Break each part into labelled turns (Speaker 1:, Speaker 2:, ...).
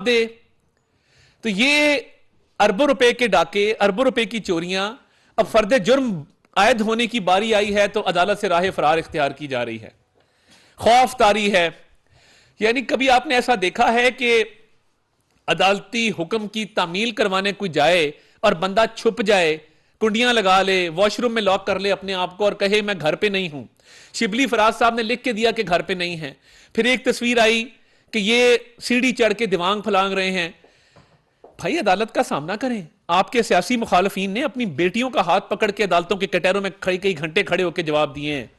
Speaker 1: दे। तो ये अरबों रुपए के डाके, अरबों रुपए की चोरियां, अब फर्द जुर्म आयद होने की बारी आई है तो अदालत से राह फरार इख्तियार की जा रही है, खौफ तारी है। यानी कभी आपने ऐसा देखा है कि अदालती हुक्म की तामील करवाने कोई जाए और बंदा छुप जाए, कुंडियां लगा ले, वॉशरूम में लॉक कर ले अपने आप को और कहे मैं घर पे नहीं हूं। शिबली फराज साहब ने लिख के दिया कि घर पे नहीं है। फिर एक तस्वीर आई कि ये सीढ़ी चढ़ के दिमाग फलांग रहे हैं। भाई अदालत का सामना करें। आपके सियासी मुखालफीन ने अपनी बेटियों का हाथ पकड़ के अदालतों के कटहरों में कई घंटे खड़े होकर जवाब दिए हैं।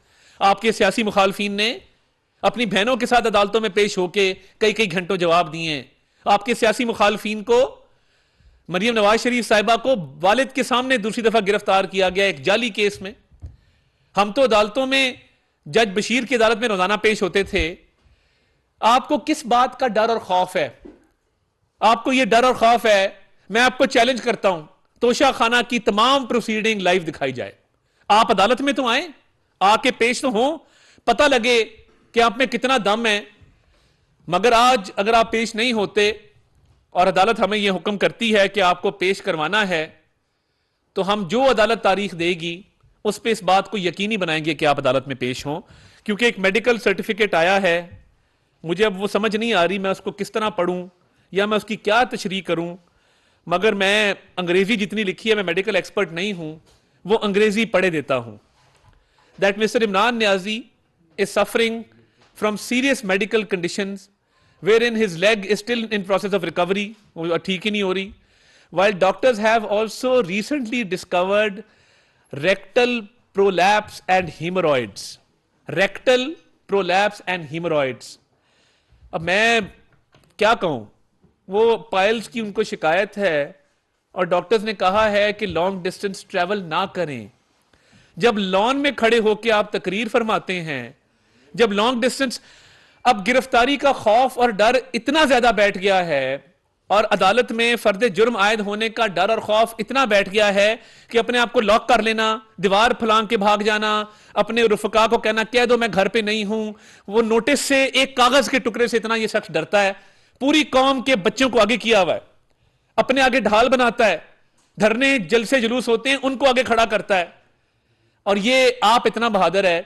Speaker 1: आपके सियासी मुखालफीन ने अपनी बहनों के साथ अदालतों में पेश होकर कई घंटों जवाब दिए हैं। आपके सियासी मुखालफीन को, मरियम नवाज शरीफ साहिबा को वालिद के सामने दूसरी दफा गिरफ्तार किया गया एक जाली केस में। हम तो अदालतों में जज बशीर की अदालत में रोजाना पेश होते थे। आपको किस बात का डर और खौफ है? आपको यह डर और खौफ है? मैं आपको चैलेंज करता हूं, तोशा खाना की तमाम प्रोसीडिंग लाइव दिखाई जाए। आप अदालत में तो आए, आके पेश तो हो, पता लगे कि आप में कितना दम है। मगर आज अगर आप पेश नहीं होते और अदालत हमें यह हुक्म करती है कि आपको पेश करवाना है, तो हम जो अदालत तारीख देगी उस पर इस बात को यकीनी बनाएंगे कि आप अदालत में पेश हों। क्योंकि एक मेडिकल सर्टिफिकेट आया है, मुझे अब वो समझ नहीं आ रही मैं उसको किस तरह पढ़ूं या मैं उसकी क्या तशरीह करूं। मगर मैं अंग्रेजी जितनी लिखी है, मैं मेडिकल एक्सपर्ट नहीं हूं, वो अंग्रेजी पढ़े देता हूं। That mister Imran Niazi is suffering from serious medical conditions wherein his leg is still in process of recovery, वो ठीक ही नहीं हो रही, while doctors have also recently discovered rectal prolapse and hemorrhoids. Rectal prolapse and hemorrhoids. अब मैं क्या कहूं, वो पाइल्स की उनको शिकायत है और डॉक्टर्स ने कहा है कि लॉन्ग डिस्टेंस ट्रैवल ना करें। जब लॉन में खड़े होकर आप तकरीर फरमाते हैं, जब लॉन्ग डिस्टेंस, अब गिरफ्तारी का खौफ और डर इतना ज्यादा बैठ गया है और अदालत में फर्द जुर्म आयद होने का डर और खौफ इतना बैठ गया है कि अपने आप को लॉक कर लेना, दीवार फलांग के भाग जाना, अपने रुफका को कहना कह दो मैं घर पे नहीं हूं। वो नोटिस से, एक कागज के टुकड़े से इतना ये शख्स डरता है। पूरी कौम के बच्चों को आगे किया हुआ है, अपने आगे ढाल बनाता है, धरने जलसे जुलूस होते हैं उनको आगे खड़ा करता है। और ये आप इतना बहादुर है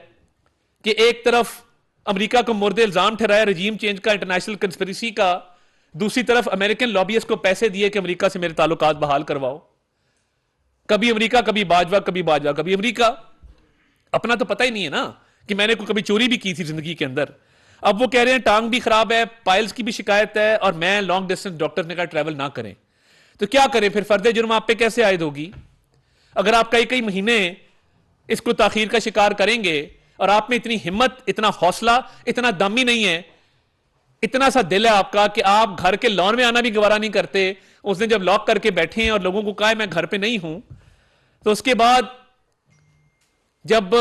Speaker 1: कि एक तरफ अमेरिका को मुर्दे इल्जाम ठहराया रजीम चेंज का, इंटरनेशनल कंस्पिरेसी का, दूसरी तरफ अमेरिकन लॉबियस्ट को पैसे दिए कि अमेरिका से मेरे ताल्लुकात बहाल करवाओ। कभी अमेरिका, कभी बाजवा, कभी बाजवा, कभी अमेरिका। अपना तो पता ही नहीं है ना कि मैंने कोई कभी चोरी भी की थी जिंदगी के अंदर। अब वो कह रहे हैं टांग भी खराब है, पाइल्स की भी शिकायत है और मैं लॉन्ग डिस्टेंस, डॉक्टर ने कहा ट्रैवल ना करें। तो क्या करें फिर? फर्द जुर्म आप पे कैसे आयद होगी? अगर आप कई महीने इसको ताखीर का शिकार करेंगे और आप में इतनी हिम्मत, इतना हौसला, इतना दम ही नहीं है, इतना सा दिल है आपका कि आप घर के लॉन में आना भी गवारा नहीं करते। उसने जब लॉक करके बैठे हैं और लोगों को कहा है मैं घर पे नहीं हूं, तो उसके बाद जब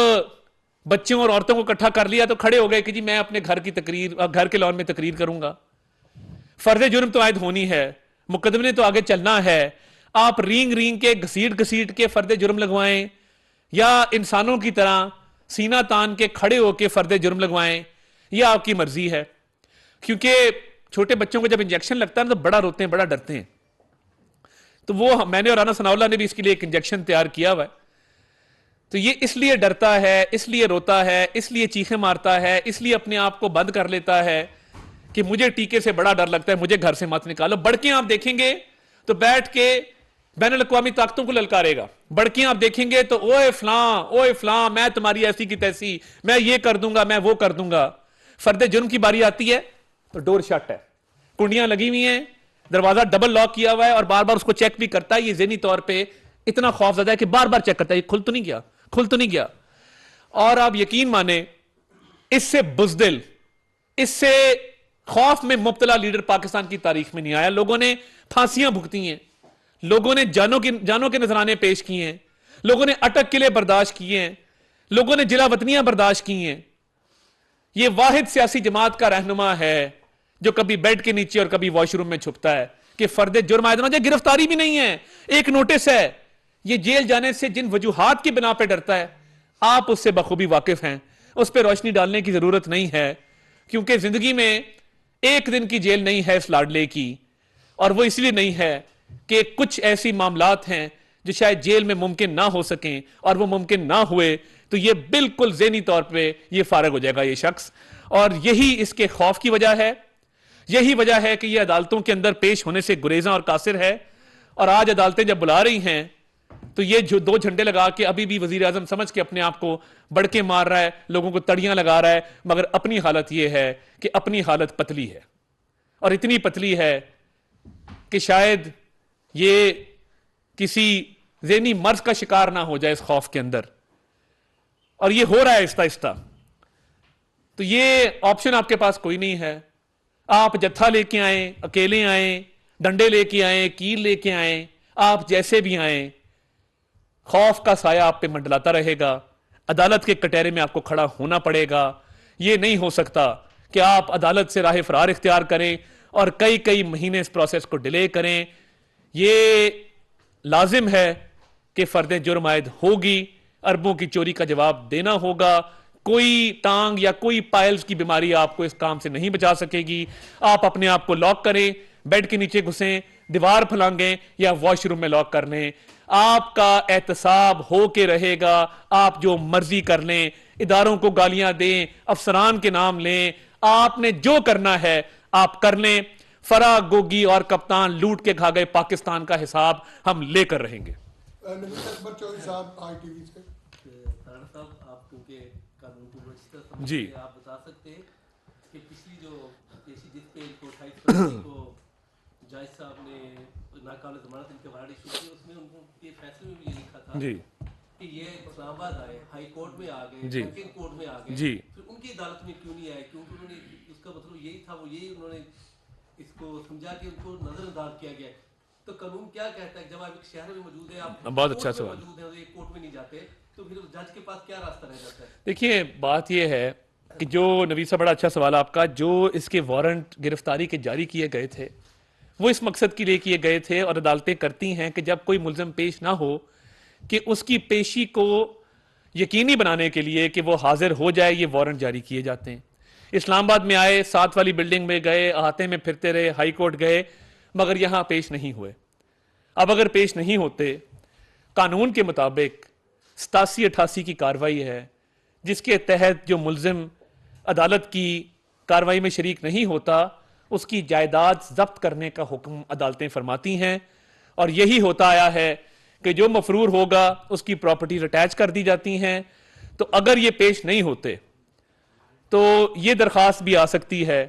Speaker 1: बच्चों और औरतों को इकट्ठा कर लिया तो खड़े हो गए कि जी मैं अपने घर की तकरीर, घर के लॉन में तकरीर करूंगा। फर्ज जुर्म तो आयद होनी है, मुकदमे ने तो आगे चलना है। आप रींग के, घसीट के फर्द जुर्म लगवाएं या इंसानों की तरह सीना तान के खड़े होकर फर्द जुर्म लगवाएं, यह आपकी मर्जी है। क्योंकि छोटे बच्चों को जब इंजेक्शन लगता है ना तो बड़ा रोते हैं, बड़ा डरते हैं। तो वो मैंने और राना सनाउल्लाह ने भी इसके लिए एक इंजेक्शन तैयार किया हुआ है। तो ये इसलिए डरता है, इसलिए रोता है, इसलिए चीखें मारता है, इसलिए अपने आप को बंद कर लेता है कि मुझे टीके से बड़ा डर लगता है, मुझे घर से मत निकालो। बड़के आप देखेंगे तो बैठ के बैनुल अक़वामी ताकतों को ललकारेगा। बड़के आप देखेंगे तो ओए फलां, मैं तुम्हारी ऐसी की तैसी, मैं ये कर दूंगा, मैं वो कर दूंगा। फर्द जुर्म की बारी आती है तो डोर शट है, कुंडियां लगी हुई हैं, दरवाजा डबल लॉक किया हुआ है और बार बार उसको चेक भी करता है। ये ज़हनी तौर पे इतना खौफज़दा है कि बार बार चेक करता है, खुल तो नहीं गया, खुल तो नहीं गया। और आप यकीन माने, इससे बुज़दिल, इससे खौफ में मुब्तला लीडर पाकिस्तान की तारीख में नहीं आया। लोगों ने फांसियां भुगती हैं, लोगों ने जानों के नजराने पेश किए हैं, लोगों ने अटक किले बर्दाश्त किए हैं, लोगों ने जिलावतनियां बर्दाश्त की हैं। यह वाहिद सियासी जमात का रहनुमा है जो कभी बेड के नीचे और कभी वॉशरूम में छुपता है कि फर्द जुर्म आयद होना। गिरफ्तारी भी नहीं है, एक नोटिस है। यह जेल जाने से जिन वजूहात की बिना पे डरता है, आप उससे बखूबी वाकिफ हैं, उस पर रोशनी डालने की जरूरत नहीं है। क्योंकि जिंदगी में एक दिन की जेल नहीं है इस लाडले की। और वो इसलिए नहीं है कि कुछ ऐसी मामलात हैं जो शायद जेल में मुमकिन ना हो सकें, और वो मुमकिन ना हुए तो ये बिल्कुल ज़हनी तौर पे ये फारग हो जाएगा ये शख्स। और यही इसके खौफ की वजह है, यही वजह है कि ये अदालतों के अंदर पेश होने से गुरेजा और कासिर है। और आज अदालतें जब बुला रही हैं तो ये जो दो झंडे लगा के अभी भी वजीर आजम समझ के अपने आप को बड़के मार रहा है, लोगों को तड़ियां लगा रहा है, मगर अपनी हालत ये है कि अपनी हालत पतली है, और इतनी पतली है कि शायद ये किसी ज़हनी मर्ज का शिकार ना हो जाए इस खौफ के अंदर। और ये हो रहा है आहिस्ता आहिस्ता। तो ये ऑप्शन आपके पास कोई नहीं है। आप जत्था लेके आए, अकेले आए, डंडे लेके आए, कील लेके आए, आप जैसे भी आए, खौफ का साया आप पे मंडलाता रहेगा। अदालत के कटहरे में आपको खड़ा होना पड़ेगा। यह नहीं हो सकता कि आप अदालत से राह फरार इख्तियार करें और कई कई महीने इस प्रोसेस को डिले करें। यह लाजिम है कि फर्द जुर्म आयद होगी, अरबों की चोरी का जवाब देना होगा। कोई टांग या कोई पाइल्स की बीमारी आपको इस काम से नहीं बचा सकेगी। आप अपने आप को लॉक करें, बेड के नीचे घुसें, दीवार फलांगें या वॉशरूम में लॉक कर लें, आपका एहतसाब हो के रहेगा। आप जो मर्जी कर लें, इदारों को गालियां दें, अफसरान के नाम लें, आपने जो करना है आप कर लें। फरा गोगी और कप्तान लूट के खा गए पाकिस्तान का हिसाब हम लेकर रहेंगे। जी
Speaker 2: आप बता सकते हैं कि पिछली जो केसी जिस पे इनको 28 फरवरी को जज साहब ने नाकाबिल जमानत इनके वारंट इशू की, उसमें उनके फैसले में भी ये लिखा था
Speaker 1: जी
Speaker 2: कि ये इस्लामाबाद आए, हाई कोर्ट में आ गए,
Speaker 1: जी
Speaker 2: सुप्रीम कोर्ट में आ गए,
Speaker 1: जी,
Speaker 2: फिर उनकी अदालत में क्यों नहीं आए? क्योंकि उन्होंने उसका मतलब यही था, वो यही उन्होंने इसको समझा कि उनको नजरअंदाज किया गया। तो कानून क्या कहता है, जब आप एक शहर में मौजूद है, आप
Speaker 1: बहुत अच्छा सवाल
Speaker 2: मौजूद है, एक कोर्ट में नहीं जाते, तो फिर जज के पास क्या रास्ता रह जाता है?
Speaker 1: देखिए बात यह है कि जो नवीद साहब, बड़ा अच्छा सवाल आपका, जो इसके वारंट गिरफ्तारी के जारी किए गए थे वो इस मकसद के लिए किए गए थे, और अदालतें करती हैं कि जब कोई मुल्ज़िम पेश ना हो कि उसकी पेशी को यकीनी बनाने के लिए कि वो हाजिर हो जाए, ये वारंट जारी किए जाते हैं। इस्लामाबाद में आए, 7 वाली बिल्डिंग में गए, अहाते में फिरते रहे, हाई कोर्ट गए, मगर यहां पेश नहीं हुए। अब अगर पेश नहीं होते, कानून के मुताबिक 87-88 की कार्रवाई है जिसके तहत जो मुल्जिम अदालत की कार्रवाई में शरीक नहीं होता उसकी जायदाद जब्त करने का हुक्म अदालतें फरमाती हैं। और यही होता आया है कि जो मफरूर होगा उसकी प्रॉपर्टीज अटैच कर दी जाती हैं। तो अगर ये पेश नहीं होते तो ये दरख्वास्त भी आ सकती है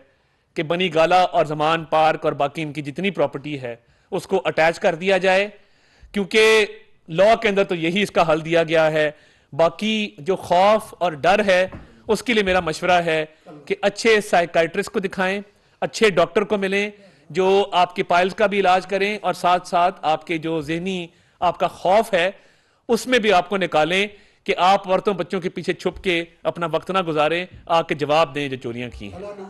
Speaker 1: कि बनी गाला और जमान पार्क और बाकी इनकी जितनी प्रॉपर्टी है उसको अटैच कर दिया जाए, क्योंकि लॉ के अंदर तो यही इसका हल दिया गया है। बाकी जो खौफ और डर है उसके लिए मेरा मशवरा है कि अच्छे साइकाइट्रिस्ट को दिखाएं, अच्छे डॉक्टर को मिलें जो आपके पाइल्स का भी इलाज करें, और साथ साथ आपके जो ज़हनी आपका खौफ है उसमें भी आपको निकालें कि आप औरतों बच्चों के पीछे छुप के अपना वक्त ना गुजारें, आके जवाब दें जो चोरियां की हैं।